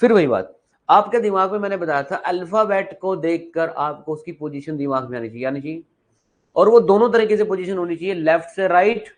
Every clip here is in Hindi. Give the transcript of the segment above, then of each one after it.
फिर वही बात, आपके दिमाग में मैंने बताया था अल्फाबेट को देखकर आपको उसकी पोजीशन दिमाग में आनी चाहिए, आनी चाहिए, और वो दोनों तरीके से पोजीशन होनी चाहिए, लेफ्ट से राइट,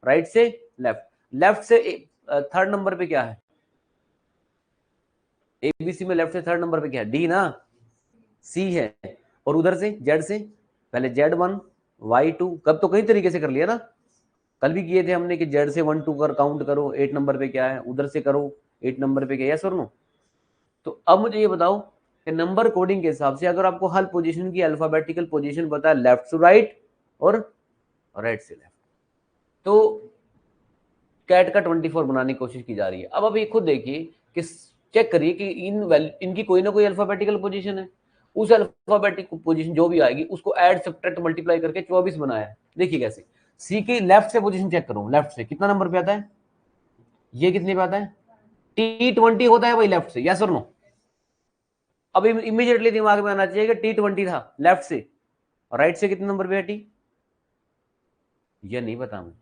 राइट से लेफ्ट। लेफ्ट से थर्ड नंबर पे क्या है, एबीसी में लेफ्ट से थर्ड नंबर पे क्या है, डी ना, सी है, और उधर से जेड से पहले Z1 Y2, कब तो कई तरीके से कर लिया ना, कल भी किए थे हमने कि जेड से 1 2 कर काउंट करो, 8 नंबर पे क्या है, उधर से करो 8 नंबर पे क्या, यस और नो। तो अब मुझे ये बताओ कि नंबर कोडिंग के हिसाब से अगर आपको हर पोजीशन की अल्फाबेटिकल पोजीशन पता है, लेफ्ट टू राइट और राइट से लेफ्ट, तो कैट का 24 बनाने की कोशिश की जा रही है। अब आप ये खुद देखिए कि चेक करिए कि इनकी कोई ना कोई अल्फाबेटिकल पोजीशन है, उस अल्फाबेटिक पोजीशन जो भी आएगी उसको ऐड सब्ट्रैक्ट मल्टीप्लाई करके 24 बनाया है। देखिए कैसे, सी की लेफ्ट से पोजीशन चेक करो, लेफ्ट से कितना नंबर पे आता है, ये कितने पे आता है, T20 होता है भाई लेफ्ट से, यस और नो। अब इमीडिएटली दिमाग में आना चाहिए कि T20 था लेफ्ट से, और राइट से कितने नंबर पे है टी, ये नहीं पता मैं,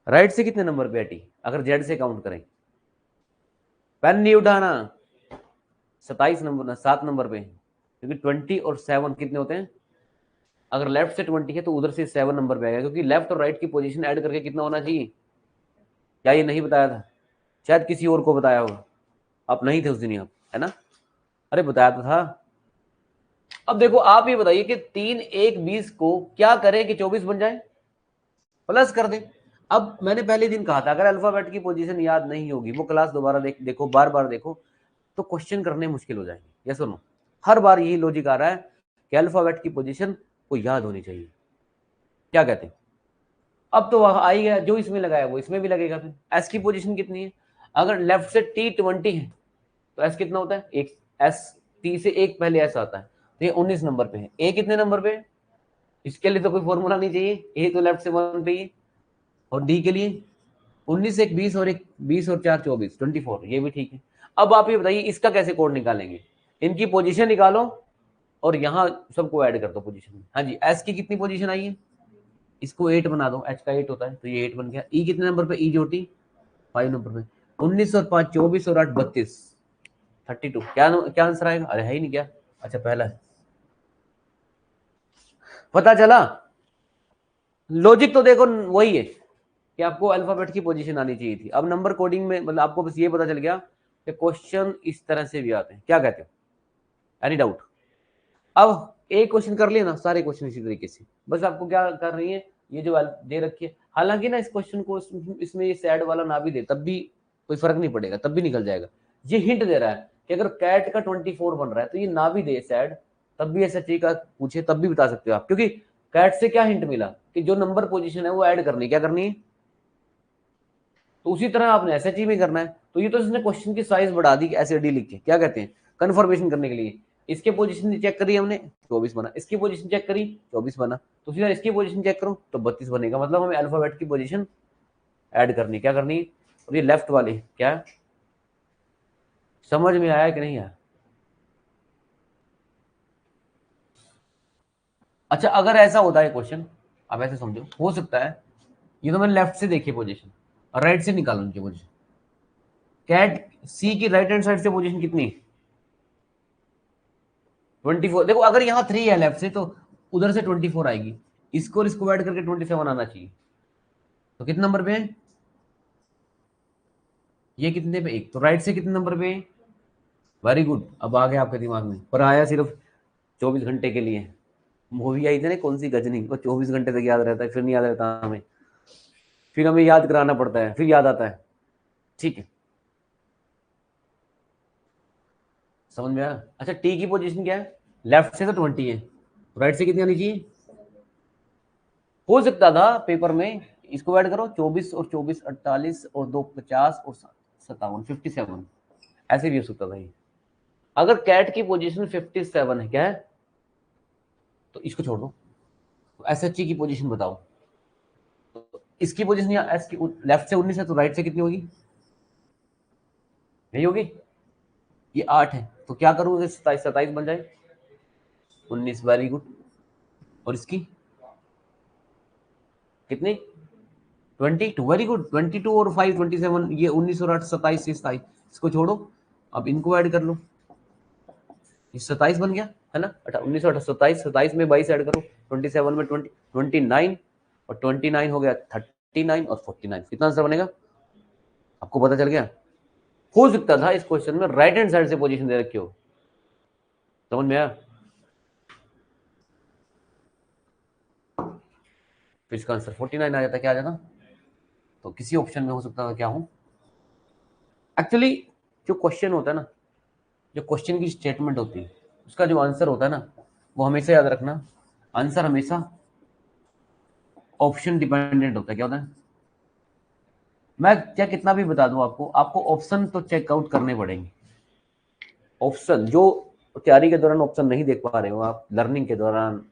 राइट से कितने नंबर पे है टी अगर जेड से काउंट करें, पेन नहीं उठाना, 27 नंबर, 7 नंबर पे, क्योंकि 20 और 7 कितने होते हैं, अगर लेफ्ट से 20 है तो उधर से 7 नंबर पे आएगा, क्योंकि लेफ्ट और राइट की पोजीशन ऐड करके कितना होना चाहिए, क्या ये नहीं बताया था, शायद किसी और को बताया होगा, आप नहीं थे उस दिन यहाँ, है ना, अरे बताया तो था। अब देखो आप ये बताइए कि 3 1 20 को क्या करें कि 24 बन जाए, प्लस कर दें। अब मैंने पहले दिन कहा था अगर अल्फाबेट की पोजीशन याद नहीं होगी, वो क्लास दोबारा देखो, बार बार देखो, तो क्वेश्चन करने मुश्किल हो जाएंगे, यस और नो। हर बार यही लॉजिक आ रहा है कि अल्फाबेट की पोजीशन को याद होनी चाहिए, क्या कहते हैं। अब तो वह आई गया, जो इसमें लगाया वो इसमें भी लगेगा। फिर एस की पोजीशन कितनी है, अगर लेफ्ट से T20 है तो एस कितना होता है, एक, एस टी से एक पहले एस आता है, तो ये 19 नंबर पे है, ए कितने नंबर पे है, इसके लिए तो कोई फॉर्मूला नहीं चाहिए, ए तो लेफ्ट से 1 पे ही, और डी के लिए 19 एक 20 और एक 20 और 4 24, 24, ये भी ठीक है। अब आप ये बताइए इसका कैसे कोड निकालेंगे, इनकी पोजीशन निकालो और यहाँ सबको ऐड कर दो पोजीशन में। हाँ जी, एस की कितनी पोजीशन आई है, इसको 8 बना दो, एच का 8 होता है तो ये 8 बन गया। ई कितने नंबर पे, ई जोटी 5 नंबर पे, 19 और 5 24 और 8 32, 32, क्या क्या आंसर आएगा, अरे है ही नहीं क्या, अच्छा पहला है, पता चला। लॉजिक तो देखो वही है कि आपको अल्फाबेट की पोजीशन आनी चाहिए थी। अब नंबर कोडिंग में मतलब आपको बस ये पता चल गया कि क्वेश्चन इस तरह से भी आते हैं, क्या कहते हो, एनी डाउट। अब एक क्वेश्चन कर लिया ना, सारे क्वेश्चन इसी तरीके से, बस आपको क्या कर रही है, ये जो दे रखी है, हालांकि ना इस क्वेश्चन को इसमें ये सैड वाला ना भी दे तब भी कोई फर्क नहीं पड़ेगा, तब भी निकल जाएगा। ये हिंट दे रहा है कि अगर कैट का 24 बन रहा है तो ये ना भी दे सैड, तब भी ऐसा का पूछे तब भी बता सकते हो आप, क्योंकि कैट से क्या हिंट मिला कि जो नंबर पोजीशन है वो ऐड करनी, क्या करनी है, तो उसी तरह आपने एस में करना है। तो ये तो इसने क्वेश्चन की साइज बढ़ा दी एस लिख के, क्या कहते हैं, कन्फर्मेशन करने के लिए। इसके पोजीशन चेक करी हमने 24 बना, इसकी पोजीशन चेक करी 24 बना, तो सीधा इसकी पोजीशन चेक करो तो 32 बनेगा, मतलब हमें अल्फाबेट की पोजीशन ऐड करनी, क्या करनी, और ये लेफ्ट वाली क्या है, समझ में आया कि नहीं आया। अच्छा अगर ऐसा होता है क्वेश्चन, अब ऐसे समझो, हो सकता है ये तो मैंने लेफ्ट से देखी पोजीशन और राइट से निकालू उनकी पोजीशन, कैट सी की राइट हैंड साइड से पोजीशन कितनी, 24। देखो अगर यहाँ 3 है लेफ्ट से तो उधर से 24 आएगी, इसको और इसको ऐड करके 27 आना चाहिए, तो कितने नंबर पे है, ये कितने पे, एक, तो राइट से कितने नंबर पे है, वेरी गुड, अब आ गया आपके दिमाग में, पर आया सिर्फ 24 घंटे के लिए। मूवी आई थी ना कौन सी, गजनी, वो 24 घंटे तक याद रहता है, फिर नहीं याद रहता हमें, फिर हमें याद कराना पड़ता है, फिर याद आता है। ठीक है, समझ में आया। अच्छा टी की पोजीशन क्या है, लेफ्ट से तो 20 है, राइट से कितनी आनी चाहिए, हो सकता था पेपर में, इसको ऐड करो 24 और 24 48 और 2 50 और 57 57, ऐसे भी हो सकता था ये। अगर कैट की पोजीशन 57 है क्या है, तो इसको छोड़ दो, तो एस एच की पोजीशन बताओ, तो इसकी पोजीशन या एस की लेफ्ट से 19 है तो राइट से कितनी होगी, नहीं होगी, ये 8 है, तो क्या करूँ 27 27 बन जाए, 19, वेरी गुड, और इसकी कितनी, 22, वेरी गुड, 22 और 5 27, ये 19 और 8 27 से 27, इसको छोड़ो, अब इनको ऐड कर लो, ये 27 बन गया है ना, 1927, 27 में 22 ऐड करो, 27 में 20, 29, और 29 हो गया 39 और 49, कितना आंसर बनेगा आपको पता चल गया। हो सकता था इस क्वेश्चन में राइट हैंड साइड से पोजीशन दे रखी हो, समझ में आया। तो इसका आंसर 49 आ जाता, क्या आ जाता, तो किसी ऑप्शन में हो सकता था क्या हो। एक्चुअली जो क्वेश्चन होता है ना, जो क्वेश्चन की स्टेटमेंट होती है, उसका जो आंसर होता है ना, वो हमेशा याद रखना, आंसर हमेशा ऑप्शन डिपेंडेंट होता है। क्या होता है, मैं क्या कितना भी बता दूं आपको, आपको ऑप्शन तो चेकआउट करने पड़ेंगे। ऑप्शन जो तैयारी के दौरान ऑप्शन नहीं देख पा रहे हो आप, लर्निंग के दौरान,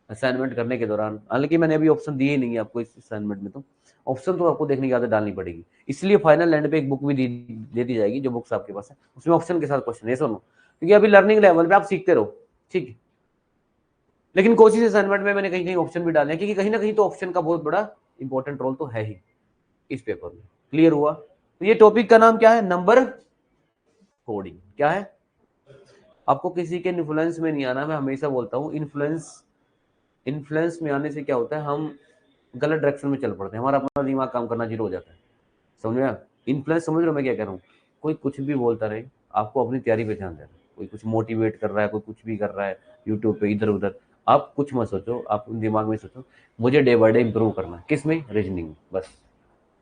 असाइनमेंट करने के दौरान, हालांकि मैंने अभी ऑप्शन दिए नहीं है आपको इस असाइनमेंट में, तो ऑप्शन तो आपको देखने की आदत डालनी पड़ेगी। इसलिए फाइनल एंड पे एक बुक भी दे दी जाएगी, जो बुक्स आपके पास है उसमें ऑप्शन के साथ क्वेश्चन है, सुनो, क्योंकि अभी लर्निंग लेवल पे आप सीखते रहो, ठीक है। लेकिन कोशिश असाइनमेंट में मैंने कहीं कहीं ऑप्शन भी डाले हैं, क्योंकि कहीं ना कहीं तो ऑप्शन का बहुत बड़ा इंपॉर्टेंट रोल तो है ही इस पेपर में। क्लियर हुआ। तो ये टॉपिक का नाम क्या है, नंबर कोडिंग। क्या है, आपको किसी के इन्फ्लुएंस में नहीं आना। मैं हमेशा बोलता हूँ इन्फ्लुएंस, इन्फ्लुएंस में आने से क्या होता है, हम गलत डायरेक्शन में चल पड़ते हैं, हमारा अपना दिमाग काम करना जीरो हो जाता है, समझ में आया। इन्फ्लुएंस समझ रहे हो मैं क्या कह रहा हूँ, कोई कुछ भी बोलता रहे, आपको अपनी तैयारी पे ध्यान देना है। कोई कुछ मोटिवेट कर रहा है, कोई कुछ भी कर रहा है यूट्यूब पे इधर उधर, आप कुछ मत सोचो, आप अपने दिमाग में सोचो मुझे डे बाय डे इंप्रूव करना है, किस में, रीजनिंग में, बस,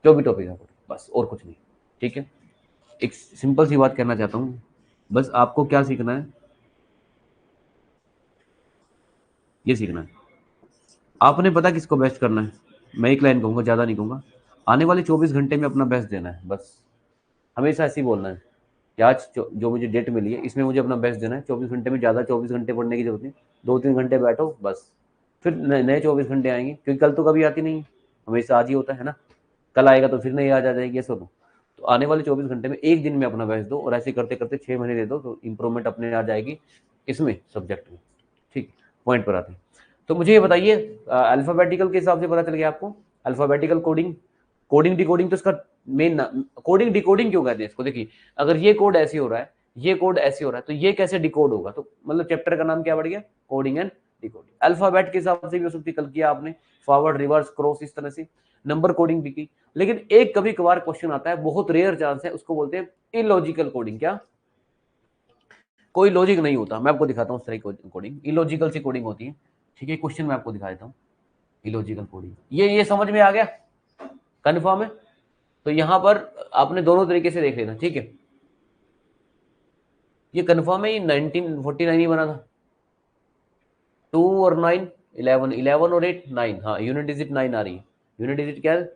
जो भी टॉपिक है बस, और कुछ नहीं, ठीक है। एक सिंपल सी बात कहना चाहता हूँ, बस आपको क्या सीखना है, ये सीखना है। आपने पता किसको बेस्ट करना है, मैं एक लाइन कहूंगा, ज्यादा नहीं कहूंगा, आने वाले 24 घंटे में अपना बेस्ट देना है, बस हमेशा ऐसे ही बोलना है कि आज जो मुझे डेट मिली है इसमें मुझे अपना बेस्ट देना है। 24 घंटे में, ज़्यादा 24 घंटे पढ़ने की जरूरत नहीं, 2-3 घंटे बैठो बस, फिर नए 24 घंटे आएंगे, क्योंकि कल तो कभी आती नहीं, हमेशा आज ही होता है ना, कल आएगा तो फिर नई आज आ जाएगी, ये सुनो। तो आने वाले 24 घंटे में एक दिन में अपना बेस्ट दो, और ऐसे करते करते 6 महीने दे दो, तो इंप्रूवमेंट अपने आ जाएगी इसमें, सब्जेक्ट में, ठीक। पॉइंट पर आते हैं, तो मुझे ये बताइए, अल्फाबेटिकल के हिसाब से पता चल गया आपको, अल्फाबेटिकल कोडिंग, कोडिंग डिकोडिंग, तो इसका मेन कोडिंग डिकोडिंग क्यों कहते हैं इसको, देखिए अगर ये कोड ऐसे हो रहा है, ये कोड ऐसे हो रहा है, तो ये कैसे डिकोड होगा, तो मतलब चैप्टर का नाम क्या बढ़ गया, कोडिंग एंड डिकोडिंग। अल्फाबेट के हिसाब से भी हो सकती है, कल किया आपने फॉरवर्ड रिवर्स क्रॉस इस तरह से, नंबर कोडिंग भी की। लेकिन एक कभी कभार क्वेश्चन आता है, बहुत रेयर चांस है, उसको बोलते हैं इलॉजिकल कोडिंग। क्या, कोई लॉजिक नहीं होता, मैं आपको दिखाता हूँ उस तरह की कोडिंग, इलॉजिकल सी कोडिंग होती है, ठीक है। क्वेश्चन मैं आपको दिखा देता हूँ, इलॉजिकल कोडिंग, ये समझ में आ गया, कन्फर्म है। तो यहां पर आपने दोनों तरीके से देख लेना, ठीक है। ये कन्फर्म है, ये 1949 ही बना था, 2 और 9, 11, 11 और 8, 9, हाँ यूनिट डिजिट 9 आ रही है, यूनिट डिजिट क्या है,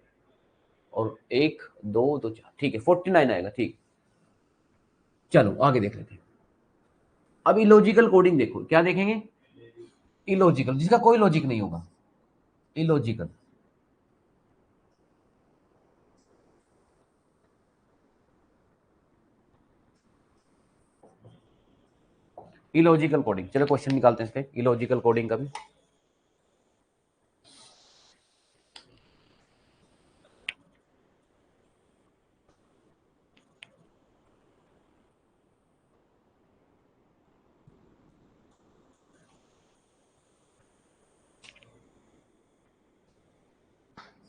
और 1 2 2 4, ठीक है 49 आएगा, ठीक। चलो आगे देख लेते हैं। अब इलॉजिकल कोडिंग देखो, क्या देखेंगे, इलॉजिकल, जिसका कोई लॉजिक नहीं होगा, इलॉजिकल। इलॉजिकल कोडिंग, चलो क्वेश्चन निकालते हैं इसके इलॉजिकल कोडिंग का भी।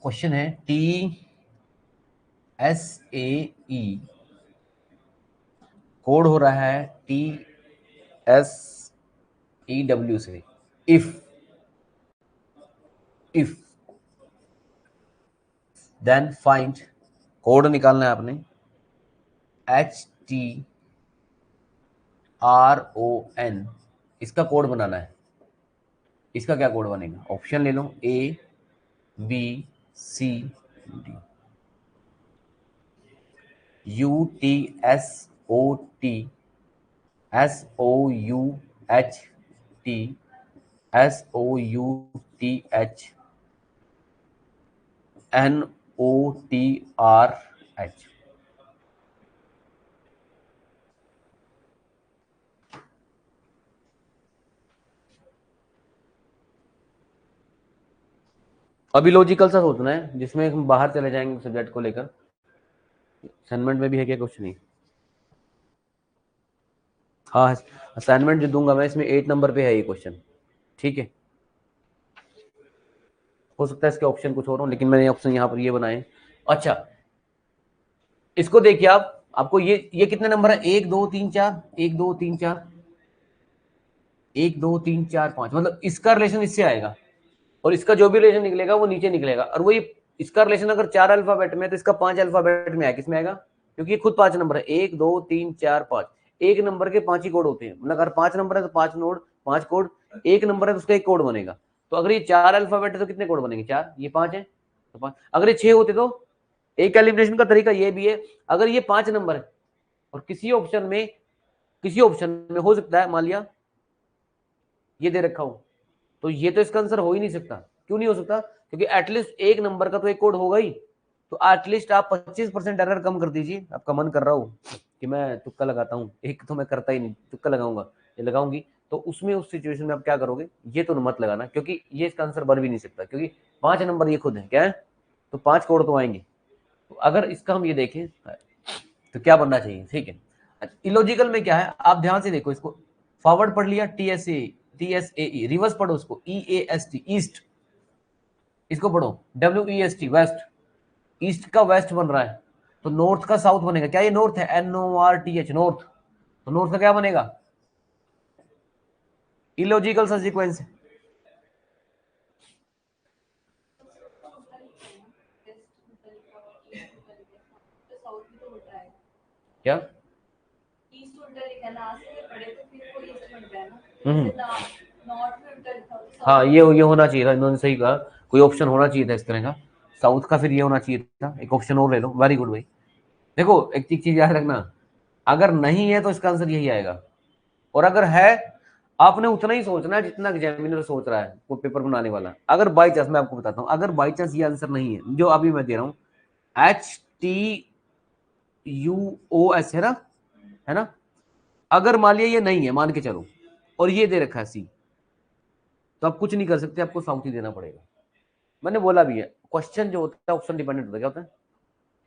क्वेश्चन है TSAE, कोड हो रहा है TSEW से, इफ देन फाइंड, कोड निकालना है आपने, HTRON, इसका कोड बनाना है। इसका क्या कोड बनेगा, ऑप्शन ले लो, ABCD, UTSOUTHNOTRH। अभी लॉजिकल सा सोचना है, जिसमें हम बाहर चले जाएंगे सब्जेक्ट को लेकर, असाइनमेंट में भी है क्या, कुछ नहीं। हाँ असाइनमेंट जो दूंगा मैं इसमें 8 नंबर पे है ये क्वेश्चन, ठीक है। हो सकता है इसके ऑप्शन कुछ और हो, लेकिन मैंने ऑप्शन यहाँ पर ये बनाए। अच्छा इसको देखिए आप, आपको ये कितने नंबर है, 1 2 3 4, 1 2 3 4, 1 2 3 4 5, मतलब इसका रिलेशन इससे आएगा और इसका जो भी रिलेशन निकलेगा वो नीचे निकलेगा। और वही इसका रिलेशन अगर 4 अल्फाबेट में है तो इसका 5 अल्फाबेट में है, किसमें आएगा, क्योंकि ये खुद 5 नंबर है, 1 2 3 4 5, एक नंबर के 5 ही कोड होते हैं, मतलब अगर 5 नंबर है तो 5 नोड 5 कोड, एक नंबर है तो उसका एक कोड बनेगा। तो अगर ये 4 अल्फाबेट है तो कितने कोड बनेंगे, 4, ये 5 है तो 5, अगर ये 6 होते तो। एक कैलिब्रेशन का तरीका ये भी है, अगर ये 5 नंबर है और किसी ऑप्शन में हो सकता है मान लिया ये दे रखा हो, तो ये तो इसका आंसर हो ही नहीं सकता। क्यों नहीं हो सकता, क्योंकि एटलीस्ट एक नंबर का तो एक कोड होगा ही। तो एटलीस्ट आप 25% एरर कम कर दीजिए। आपका मन कर रहा हो कि मैं तुक्का लगाता हूँ, एक तो मैं करता ही नहीं, तुक्का लगाऊंगा ये लगाऊंगी, तो उसमें उस सिचुएशन में आप क्या करोगे, ये तो मत लगाना, क्योंकि ये इसका आंसर बन भी नहीं सकता, क्योंकि 5 नंबर ये खुद है क्या है, तो 5 कोड तो आएंगे। तो अगर इसका हम ये देखें तो क्या बनना चाहिए, ठीक है। इलॉजिकल में क्या है, आप ध्यान से देखो इसको, फॉरवर्ड पढ़ लिया TSAE, रिवर्स पढ़ो उसको EAST ईस्ट, इसको पढ़ो WEST वेस्ट, ईस्ट का वेस्ट बन रहा है तो नॉर्थ का साउथ बनेगा, क्या ये नॉर्थ है, NORTH नॉर्थ, तो नॉर्थ का क्या बनेगा, इलॉजिकल सा सीक्वेंस है। क्या हाँ ये होना चाहिए था, इन्होंने सही कहा, कोई ऑप्शन होना चाहिए था इस तरह का, साउथ का फिर ये होना चाहिए था, एक ऑप्शन और ले लो, वेरी गुड भाई। देखो एक चीज याद रखना, अगर नहीं है तो इसका आंसर यही आएगा, और अगर है आपने उतना ही सोचना है जितना एग्जामिनर सोच रहा है वो पेपर बनाने वाला। अगर बाई चांस, मैं आपको बताता हूँ, अगर बाई चांस ये आंसर नहीं है जो अभी मैं दे रहा हूँ, HTUOS है ना, अगर मान लिया ये नहीं है, मान के चलो, और ये दे रखा है C, तो आप कुछ नहीं कर सकते, आपको साउथ ही देना पड़ेगा। मैंने बोला भी है, क्वेश्चन जो होता है ऑप्शन डिपेंडेंट होता है, क्या होता है,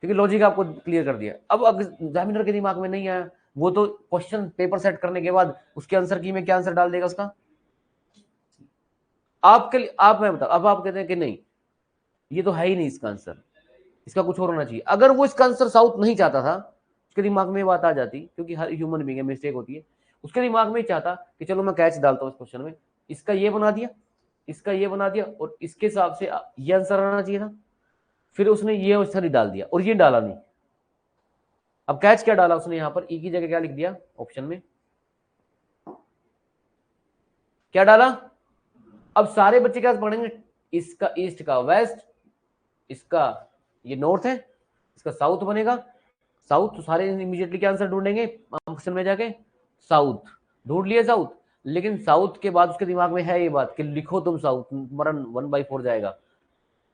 क्योंकि लॉजिक आपको क्लियर कर दिया। अब एग्जामिनर के दिमाग में नहीं आया, वो तो क्वेश्चन पेपर सेट करने के बाद उसके आंसर की में क्या आंसर डाल देगा उसका, आपके लिए आप, मैं बता, अब आप कहते हैं कि नहीं ये तो है ही नहीं इसका आंसर, इसका कुछ और होना चाहिए। अगर वो इसका आंसर साउथ नहीं चाहता था, उसके दिमाग में बात आ जाती, क्योंकि हर ह्यूमन बीइंग है, मिस्टेक होती है, उसके दिमाग में चाहता कि चलो मैं कैच डालता हूँ इस क्वेश्चन में, इसका ये बना दिया, इसका ये बना दिया, और इसके हिसाब से ये आंसर आना चाहिए था, फिर उसने ये आंसर ही डाल दिया और ये डाला नहीं। अब कैच क्या डाला उसने, यहां पर ई की जगह क्या लिख दिया ऑप्शन में, क्या डाला, अब सारे बच्चे क्या पढ़ेंगे, इसका ईस्ट का वेस्ट, इसका ये नॉर्थ है, इसका साउथ बनेगा, साउथ, तो सारे इमीडिएटली क्या आंसर ढूंढेंगे ऑप्शन में जाके, साउथ ढूंढ लिया साउथ। लेकिन साउथ के बाद उसके दिमाग में है ये बात कि लिखो तुम साउथ, तुम्हारा 1/4 जाएगा।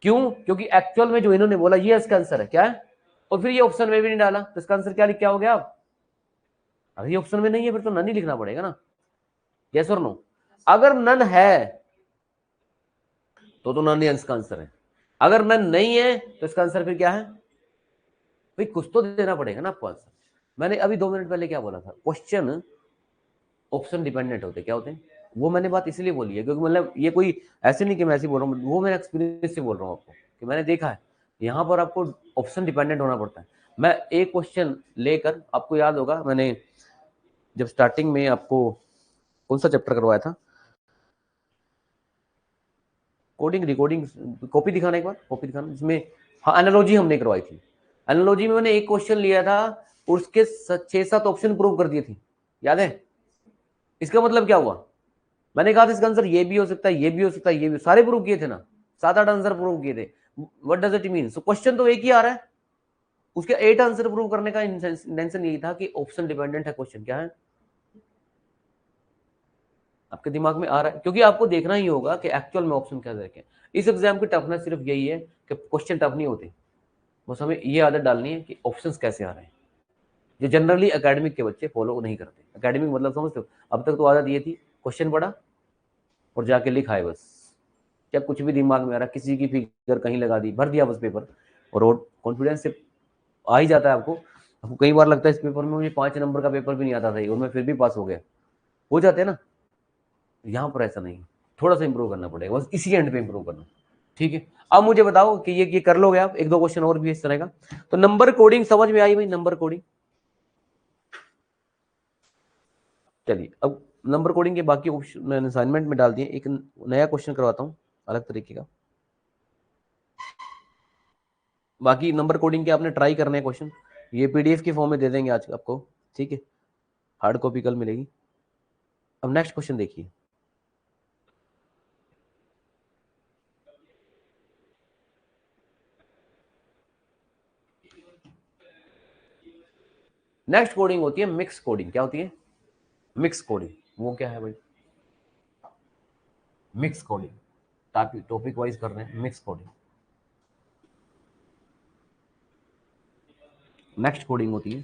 क्यों, क्योंकि एक्चुअल में जो इन्होंने बोला ये इसका आंसर है, क्या है, और फिर ये ऑप्शन में भी नहीं डाला, तो इसका आंसर क्या लिख, क्या हो गया, आप अगर ये ऑप्शन में नहीं है फिर तो नन ही लिखना पड़ेगा ना, यस और नो। अगर नन है तो नन ही इसका आंसर है, अगर नन नहीं है तो इसका आंसर फिर क्या है, भाई कुछ तो देना पड़ेगा ना आपको आंसर। मैंने अभी 2 मिनट पहले क्या बोला था, क्वेश्चन ऑप्शन डिपेंडेंट होते, क्या होते हैं, वो मैंने बात इसलिए बोली है क्योंकि मतलब ये कोई ऐसे नहीं कि मैं ऐसे बोल रहा हूँ, वो मैं एक्सपीरियंस से बोल रहा हूँ आपको, कि मैंने देखा है यहाँ पर आपको ऑप्शन डिपेंडेंट होना पड़ता है। मैं एक क्वेश्चन लेकर, आपको याद होगा मैंने जब स्टार्टिंग में आपको कौन सा चैप्टर करवाया था, कोडिंग रिकॉर्डिंग, कॉपी दिखाना एक बार, कॉपी दिखाना जिसमें, हाँ एनालॉजी हमने करवाई थी। एनालॉजी में मैंने एक क्वेश्चन लिया था, उसके 6-7 ऑप्शन प्रूव कर दिए थे, याद है। इसका मतलब क्या हुआ, मैंने कहा था इसका आंसर ये भी हो सकता है, ये भी हो सकता है, ये भी, सारे प्रूव किए थे ना, 7-8 आंसर प्रूव किए थे। What does it mean, so question तो एक ही आ रहा है, उसके 8 आंसर प्रूव करने का इंटेंशन यही था कि ऑप्शन डिपेंडेंट है क्वेश्चन, क्या है आपके दिमाग में आ रहा है, क्योंकि आपको देखना ही होगा कि एक्चुअल में ऑप्शन क्या देखें। इस एग्जाम की टफनेस सिर्फ यही है कि क्वेश्चन टफ नहीं होते, बस हमें ये आदत डालनी है कि ऑप्शंस कैसे आ रहे हैं, जो जनरली एकेडमिक के बच्चे फॉलो नहीं करते। एकेडमिक मतलब समझते हो, अब तक तो आदत ये थी क्वेश्चन पढ़ा और जाके लिखा है बस, क्या कुछ भी दिमाग में आ रहा, किसी की फिगर कहीं लगा दी, भर दिया बस पेपर, और कॉन्फिडेंस से आ ही जाता है आपको आपको कई बार लगता है इस पेपर में मुझे 5 नंबर का पेपर भी नहीं आता था और मैं फिर भी पास हो गया, हो जाते हैं ना। यहाँ पर ऐसा नहीं, थोड़ा सा इंप्रूव करना पड़ेगा, बस इसी एंड पे इंप्रूव करना। ठीक है, अब मुझे बताओ कि ये कर लोगे आप, एक दो क्वेश्चन और भी इस तरह का। तो नंबर कोडिंग समझ में आई भाई, नंबर कोडिंग। चलिए अब नंबर कोडिंग के बाकी ऑप्शन मैंने असाइनमेंट में डाल दिए। एक नया क्वेश्चन करवाता हूँ अलग तरीके का। बाकी नंबर कोडिंग के आपने ट्राई करने हैं क्वेश्चन, ये पीडीएफ के फॉर्म में दे देंगे आज आपको, ठीक है, हार्ड कॉपी कल मिलेगी। अब नेक्स्ट क्वेश्चन देखिए, नेक्स्ट कोडिंग होती है मिक्स कोडिंग। क्या होती है? Mix coding. वो क्या है भाई? मिक्स कोडिंग, टॉपिक वाइज कर रहे हैं, मिक्स कोडिंग। नेक्स्ट कोडिंग होती है